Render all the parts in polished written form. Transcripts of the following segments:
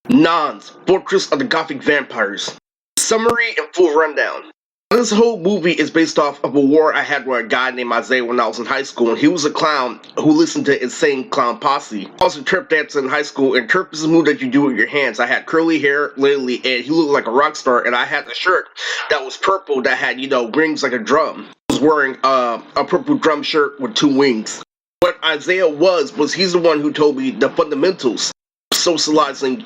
Nonz, Fortress of the Gothic Vampires. Summary and full rundown. This whole movie is based off of a war I had with a guy named Isaiah when I was in high school, and he was a clown who listened to Insane Clown Posse. I was a trip dancer in high school, and trip is a move that you do with your hands. I had curly hair, literally, and he looked like a rock star, and I had a shirt that was purple that had, rings like a drum. I was wearing a purple drum shirt with two wings. What Isaiah was he's the one who told me the fundamentals of socializing,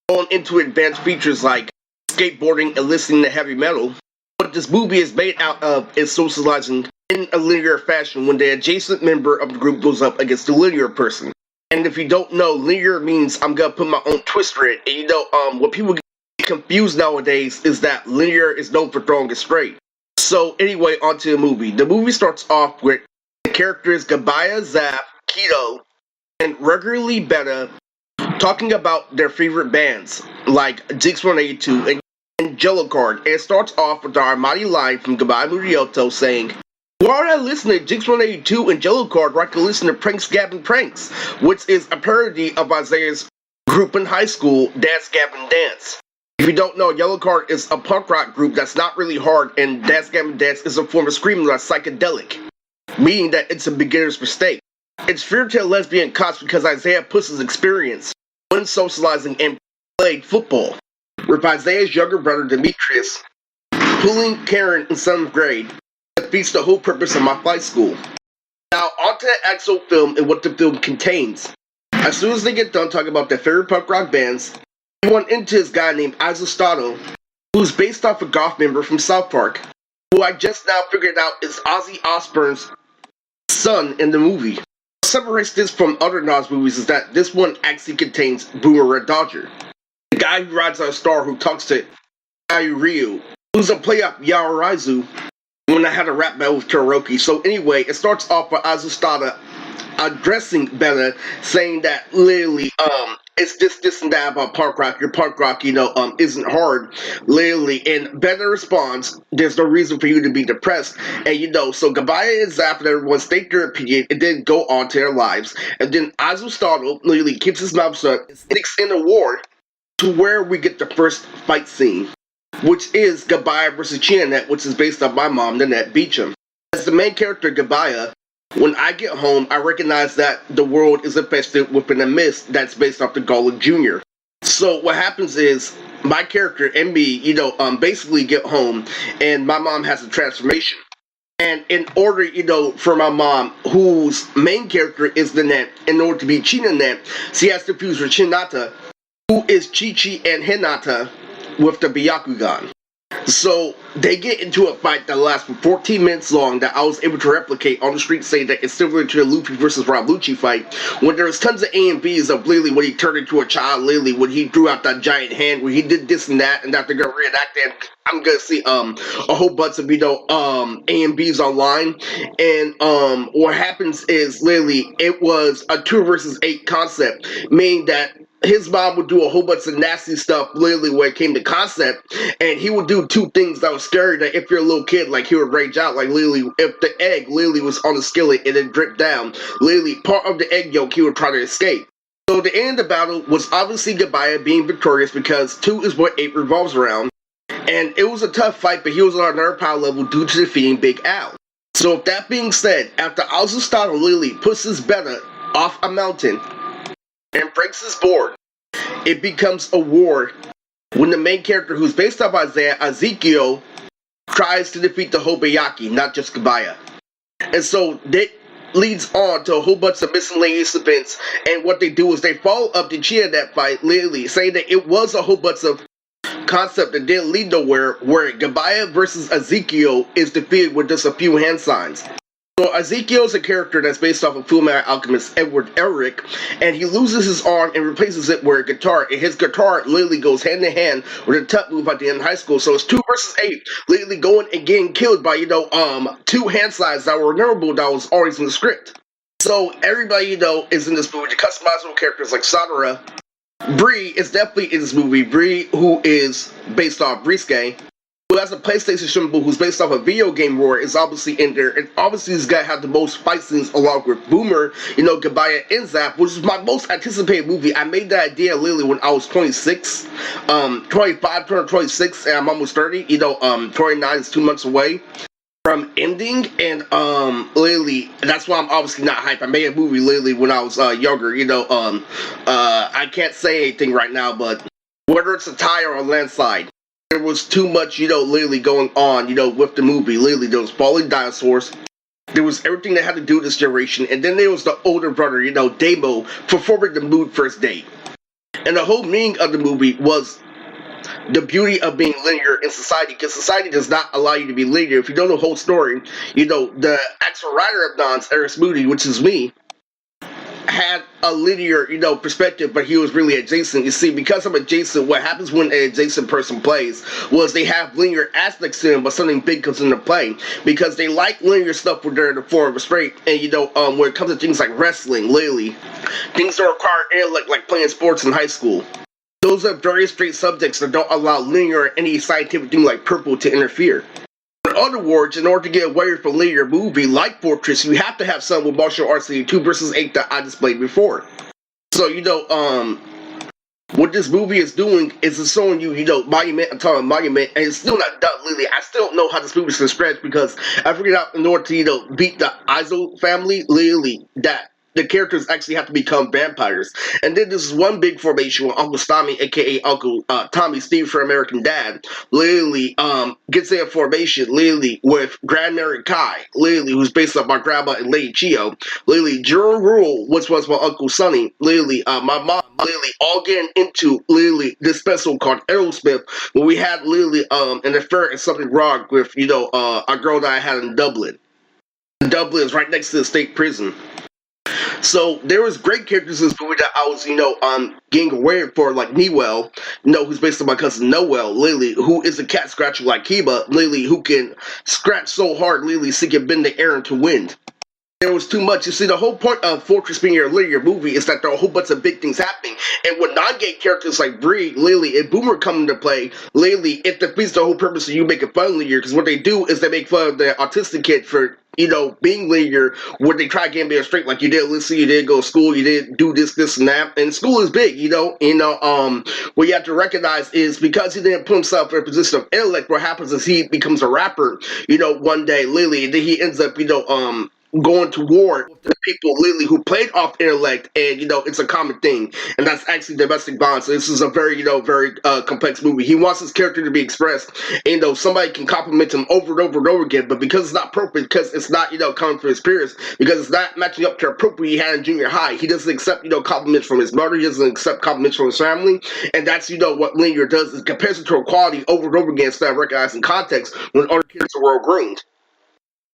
going into advanced features like skateboarding and listening to heavy metal. What this movie is made out of is socializing in a linear fashion when the adjacent member of the group goes up against the linear person. And if you don't know, linear means I'm gonna put my own twist for it. And what people get confused nowadays is that linear is known for throwing it straight. So anyway, onto the movie. The movie starts off with the characters Gabaya, Zap, Keto, and regularly Beta talking about their favorite bands, like Jix182 and Jellicard. And it starts off with our mighty line from Gabaya Murioto saying, "Why would I listen to Jix182 and Jellicard where I can listen to Pranks Gavin Pranks?" Which is a parody of Isaiah's group in high school, Dance Gavin Dance. If you don't know, Yellowcard is a punk rock group that's not really hard, and Dance Gavin Dance is a form of screaming that's psychedelic, meaning that it's a beginner's mistake. It's Fear to a Lesbian Cops because Isaiah puts his experience when socializing and played football, with Isaiah's younger brother Demetrius pulling Karen in 7th grade defeats the whole purpose of my flight school. Now, onto the actual film and what the film contains. As soon as they get done talking about their favorite punk rock bands, they went into this guy named Azustato, who's based off a goth member from South Park, who I just now figured out is Ozzy Osbourne's son in the movie. What separates this from other Nonz movies is that this one actually contains Boomer Red Dodger, the guy who rides on a star who talks to Ryu, who's a play up Yaoraizu when I had a rap battle with Toroki. So anyway, it starts off with Azustada addressing Bella, saying that literally, it's this and that about punk rock. Your punk rock, isn't hard, literally. And Bella responds, "There's no reason for you to be depressed." And so Gabaya and Zap and everyone state their opinion and then go on to their lives. And then Azustado literally keeps his mouth shut and sticks in a war to where we get the first fight scene, which is Gabaya versus Chianet, which is based on my mom, Nanette Beecham. As the main character, Gabaya, when I get home, I recognize that the world is infested within a mist that's based off the Golic Jr. So what happens is, my character and me, basically get home, and my mom has a transformation. And in order, for my mom, whose main character is Nanette, in order to be Chinanette, she has to fuse with Chinata, who is Chi-Chi and Hinata, with the Byakugan. So they get into a fight that lasts for 14 minutes long that I was able to replicate on the street, saying that it's similar to the Luffy versus Rob Lucci fight, when there was tons of A and B's of Lily when he turned into a child, Lily when he threw out that giant hand, where he did this and that, and that they're gonna reenact that. I'm gonna see a whole bunch of A and B's online, and what happens is literally it was a 2 versus 8 concept, meaning that his mom would do a whole bunch of nasty stuff literally when it came to concept, and he would do 2 things that was scary that if you're a little kid, like he would rage out, like literally if the egg literally was on the skillet and it dripped down, literally part of the egg yolk he would try to escape. So the end of the battle was obviously Gabaya being victorious because 2 is what 8 revolves around, and it was a tough fight, but he was on another power level due to defeating Big Al. So with that being said, after Azustado literally puts his Beta off a mountain and breaks his board, it becomes a war when the main character, who's based off Isaiah, Ezekiel, tries to defeat the Hobayaki, not just Gabaya. And so that leads on to a whole bunch of miscellaneous events, and what they do is they follow up the Chia that fight, literally saying that it was a whole bunch of concept that didn't lead nowhere, where Gabaya versus Ezekiel is defeated with just a few hand signs. So Ezekiel is a character that's based off of Fullmetal Alchemist Edward Elric, and he loses his arm and replaces it with a guitar, and his guitar literally goes hand in hand with a tut move at the end of high school. So it's 2 versus 8, literally going and getting killed by 2 hand signs that were memorable that was always in the script. So everybody is in this movie. The customizable characters like Sadara, Bree is definitely in this movie. Bree, who is based off Briske, who has a PlayStation symbol, who's based off a video game lore, is obviously in there. And obviously this guy had the most fight scenes along with Boomer, Goodbye and Zap, which is my most anticipated movie. I made that idea literally when I was 26, 25, 26, and I'm almost 30. 29 is 2 months away from ending, and literally that's why I'm obviously not hyped. I made a movie literally when I was younger. I can't say anything right now, but whether it's a tie or a landslide, there was too much, literally going on, with the movie. Literally, there was falling dinosaurs. There was everything that had to do with this generation, and then there was the older brother, Damo, performing the mood first date. And the whole meaning of the movie was the beauty of being linear in society, because society does not allow you to be linear. If you know the whole story, the actual writer of Nonz, Eric Moody, which is me, had a linear, perspective, but he was really adjacent. You see, because I'm adjacent, what happens when an adjacent person plays was they have linear aspects to them, but something big comes into play, because they like linear stuff when they're in the form of a straight, and when it comes to things like wrestling, literally, things that require intellect, like playing sports in high school. Those are very straight subjects that don't allow linear or any scientific thing like purple to interfere. In other words, in order to get away from a linear movie like Fortress, you have to have some with martial arts, the 2 versus 8 that I displayed before. So, what this movie is doing is it's showing you, monument upon monument, and it's still not done, literally. I still don't know how this movie is going to stretch, because I figured out in order to, beat the Iso family, literally, that the characters actually have to become vampires. And then this is one big formation where Uncle Tommy, aka Uncle Tommy Steve for American Dad, literally gets in a formation, literally, with Grandmary Kai, literally, who's based on my grandma and Lady Chio, literally, Juro Rule, which was my Uncle Sonny, literally, my mom, literally, all getting into, literally, this special called Aerosmith, where we had, literally, an affair and something wrong with, a girl that I had in Dublin. Dublin is right next to the state prison. So there was great characters in this movie that I was, getting aware for, like Newell, who's based on my cousin Noel, Lily, who is a cat scratcher like Kiba, Lily, who can scratch so hard, Lily, she can bend the air into wind. There was too much. You see, the whole point of Fortress being a linear movie is that there are a whole bunch of big things happening. And when non-gay characters like Bree, Lily, and Boomer come into play, Lily, it defeats the whole purpose of you making fun of linear, because what they do is they make fun of the autistic kid for, being linear, when they try getting being straight, like you didn't listen, you didn't go to school, you didn't do this, and that. And school is big, what you have to recognize is because he didn't put himself in a position of intellect, what happens is he becomes a rapper, one day, Lily, and then he ends up, going to war with the people literally who played off intellect, and it's a common thing, and that's actually domestic violence. So this is a very very complex movie. He wants his character to be expressed, and somebody can compliment him over and over and over again, but because it's not appropriate, because it's not coming from his peers, because it's not matching up to appropriate he had in junior high, he doesn't accept compliments from his mother, he doesn't accept compliments from his family, and that's what linear does, is compares it to equality over and over again instead of recognizing context when other kids are well groomed.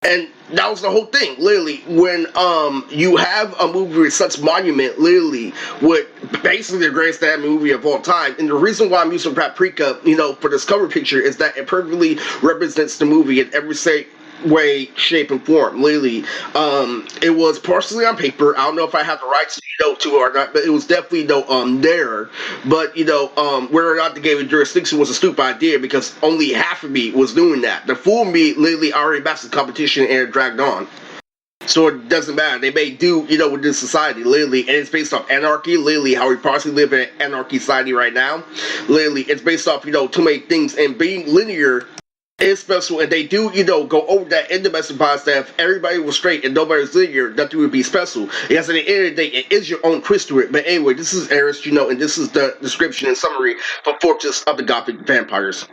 And that was the whole thing, literally, when you have a movie with such monument, literally, with basically the greatest damn movie of all time. And the reason why I'm using Paprika, for this cover picture, is that it perfectly represents the movie in every way, shape, and form. Literally, it was partially on paper. I don't know if I have the rights, to it or not, but it was definitely there. But whether or not they gave it jurisdiction was a stupid idea, because only half of me was doing that. The full me literally already passed the competition and it dragged on. So it doesn't matter. They may do, with this society, literally, and it's based off anarchy, literally, how we possibly live in an anarchy society right now. Literally, it's based off, too many things, and being linear is special, and they do, go over that in domestic violence, that if everybody was straight and nobody was linear, nothing would be special. Because at the end of the day, it is your own twist to it. But anyway, this is Eris, and this is the description and summary for Fortress of the Gothic Vampires.